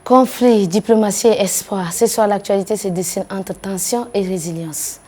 Conflit, diplomatie et espoir. Ce soir, l'actualité se dessine entre tension et résilience.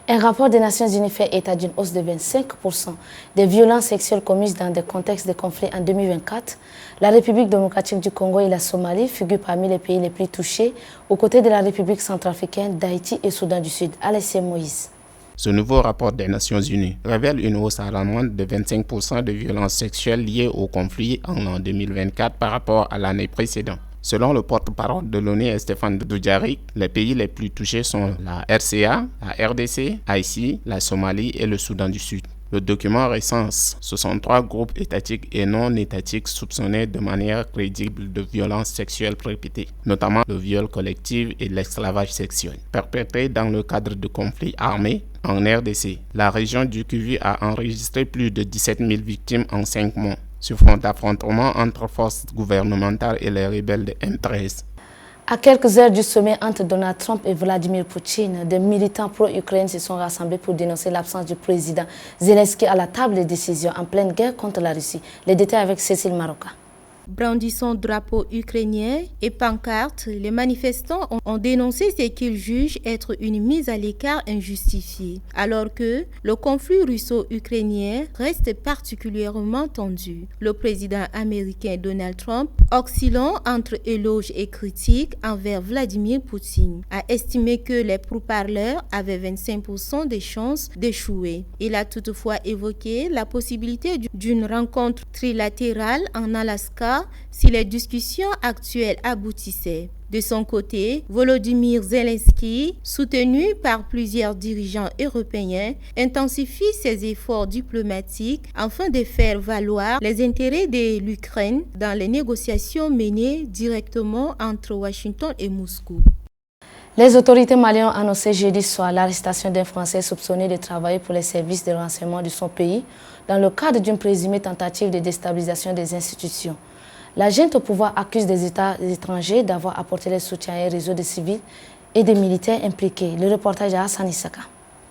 Un rapport des Nations Unies fait état d'une hausse de 25% des violences sexuelles commises dans des contextes de conflit en 2024. La République démocratique du Congo et la Somalie figurent parmi les pays les plus touchés, aux côtés de la République centrafricaine, d'Haïti et Soudan du Sud. Alessia Moïse. Ce nouveau rapport des Nations Unies révèle une hausse alarmante de 25% de violences sexuelles liées au conflit en 2024 par rapport à l'année précédente. Selon le porte-parole de l'ONU, Stéphane Dujarric, les pays les plus touchés sont la RCA, la RDC, Haïti, la Somalie et le Soudan du Sud. Le document recense 63 groupes étatiques et non étatiques soupçonnés de manière crédible de violences sexuelles répétées, notamment le viol collectif et l'esclavage sexuel, perpétrés dans le cadre de conflits armés. En RDC, la région du Kivu a enregistré plus de 17 000 victimes en 5 mois, sur fond d'affrontements entre forces gouvernementales et les rebelles de M13. À quelques heures du sommet entre Donald Trump et Vladimir Poutine, des militants pro-Ukraine se sont rassemblés pour dénoncer l'absence du président Zelensky à la table de décision en pleine guerre contre la Russie. Les détails avec Cécile Maroka. Brandissant drapeau ukrainien et pancartes, les manifestants ont dénoncé ce qu'ils jugent être une mise à l'écart injustifiée, alors que le conflit russo-ukrainien reste particulièrement tendu. Le président américain Donald Trump, oscillant entre éloges et critiques envers Vladimir Poutine, a estimé que les pourparlers avaient 25% de chances d'échouer. Il a toutefois évoqué la possibilité d'une rencontre trilatérale en Alaska si les discussions actuelles aboutissaient. De son côté, Volodymyr Zelensky, soutenu par plusieurs dirigeants européens, intensifie ses efforts diplomatiques afin de faire valoir les intérêts de l'Ukraine dans les négociations menées directement entre Washington et Moscou. Les autorités maliennes ont annoncé jeudi soir l'arrestation d'un Français soupçonné de travailler pour les services de renseignement de son pays dans le cadre d'une présumée tentative de déstabilisation des institutions. La junte au pouvoir accuse des États étrangers d'avoir apporté le soutien à un réseau de civils et de militaires impliqués. Le reportage à Hassan Issaka.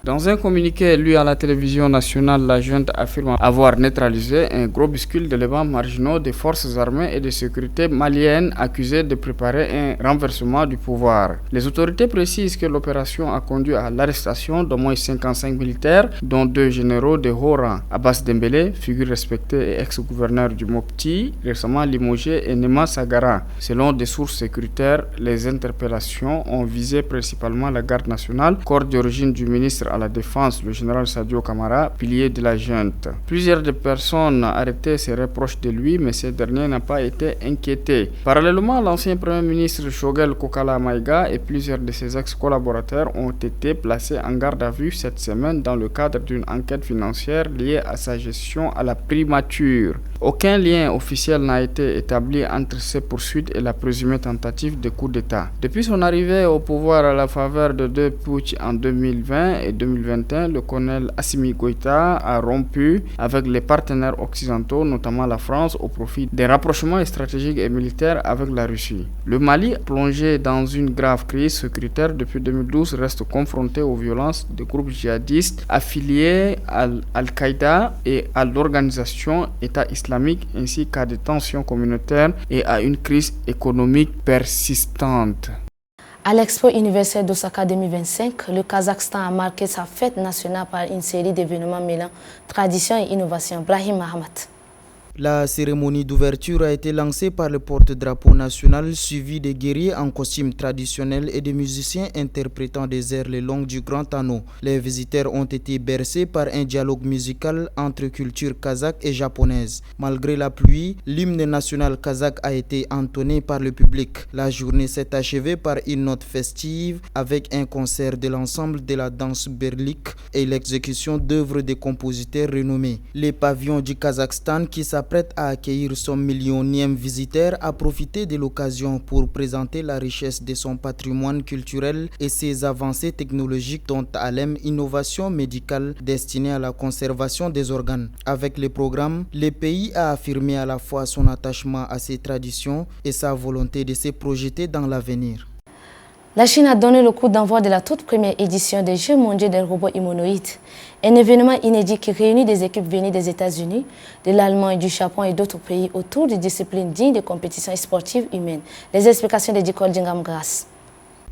Dans un communiqué lu à la télévision nationale, la junte affirme avoir neutralisé un groupuscule d'éléments marginaux des forces armées et de sécurité maliennes accusés de préparer un renversement du pouvoir. Les autorités précisent que l'opération a conduit à l'arrestation d'au moins 55 militaires, dont 2 généraux de haut rang. Abbas Dembélé, figure respectée et ex-gouverneur du Mopti, récemment limogé, et Nema Sagara. Selon des sources sécuritaires, les interpellations ont visé principalement la garde nationale, corps d'origine du ministre à la défense, le général Sadio Kamara, pilier de la junte. Plusieurs des personnes arrêtées seraient proches de lui, mais ce dernier n'a pas été inquiété. Parallèlement, l'ancien premier ministre Shogel Kokala Maïga et plusieurs de ses ex-collaborateurs ont été placés en garde à vue cette semaine dans le cadre d'une enquête financière liée à sa gestion à la primature. Aucun lien officiel n'a été établi entre ces poursuites et la présumée tentative de coup d'État. Depuis son arrivée au pouvoir à la faveur de 2 putschs en 2020 et 2021, le colonel Assimi Goïta a rompu avec les partenaires occidentaux, notamment la France, au profit des rapprochements stratégiques et militaires avec la Russie. Le Mali, plongé dans une grave crise sécuritaire depuis 2012, reste confronté aux violences de groupes djihadistes affiliés à Al-Qaïda et à l'organisation État islamique, ainsi qu'à des tensions communautaires et à une crise économique persistante. À l'Expo universelle d'Osaka 2025, le Kazakhstan a marqué sa fête nationale par une série d'événements mêlant tradition et innovation. Brahim Mahamat. La cérémonie d'ouverture a été lancée par le porte-drapeau national suivi des guerriers en costume traditionnel et des musiciens interprétant des airs les longs du Grand Anneau. Les visiteurs ont été bercés par un dialogue musical entre cultures kazakh et japonaise. Malgré la pluie, l'hymne national kazakh a été entonné par le public. La journée s'est achevée par une note festive avec un concert de l'ensemble de la danse berlik et l'exécution d'œuvres de compositeurs renommés. Les pavillons du Kazakhstan qui s'apprête à accueillir son millionième visiteur a profité de l'occasion pour présenter la richesse de son patrimoine culturel et ses avancées technologiques dont Alem Innovation médicale destinée à la conservation des organes. Avec le programme, le pays a affirmé à la fois son attachement à ses traditions et sa volonté de se projeter dans l'avenir. La Chine a donné le coup d'envoi de la toute première édition des Jeux mondiaux des robots humanoïdes, un événement inédit qui réunit des équipes venues des États-Unis, de l'Allemagne, du Japon et d'autres pays autour de disciplines dignes de compétitions sportives humaines. Les explications de Dicole Djingam Grasse.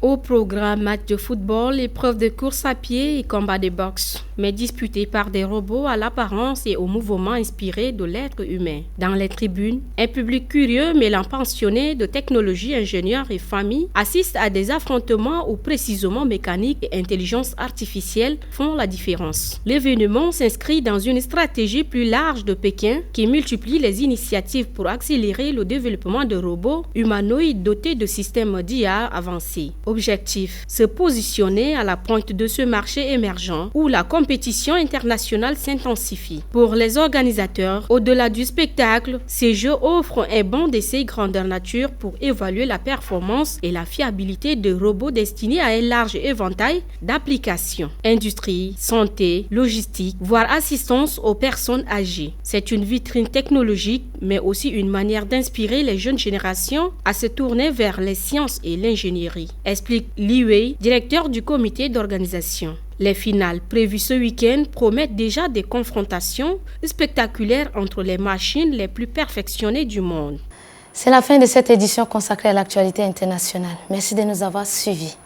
Au programme, match de football, épreuves de course à pied et combat de boxe, mais disputés par des robots à l'apparence et au mouvement inspiré de l'être humain. Dans les tribunes, un public curieux mêlant passionnés de technologie, ingénieurs et familles assiste à des affrontements où précisément mécanique et intelligence artificielle font la différence. L'événement s'inscrit dans une stratégie plus large de Pékin qui multiplie les initiatives pour accélérer le développement de robots humanoïdes dotés de systèmes d'IA avancés. Objectif, se positionner à la pointe de ce marché émergent où la compétition internationale s'intensifie. Pour les organisateurs, au-delà du spectacle, ces jeux offrent un banc d'essai grandeur nature pour évaluer la performance et la fiabilité de robots destinés à un large éventail d'applications. Industrie, santé, logistique, voire assistance aux personnes âgées. C'est une vitrine technologique, mais aussi une manière d'inspirer les jeunes générations à se tourner vers les sciences et l'ingénierie, explique Li Wei, directeur du comité d'organisation. Les finales prévues ce week-end promettent déjà des confrontations spectaculaires entre les machines les plus perfectionnées du monde. C'est la fin de cette édition consacrée à l'actualité internationale. Merci de nous avoir suivis.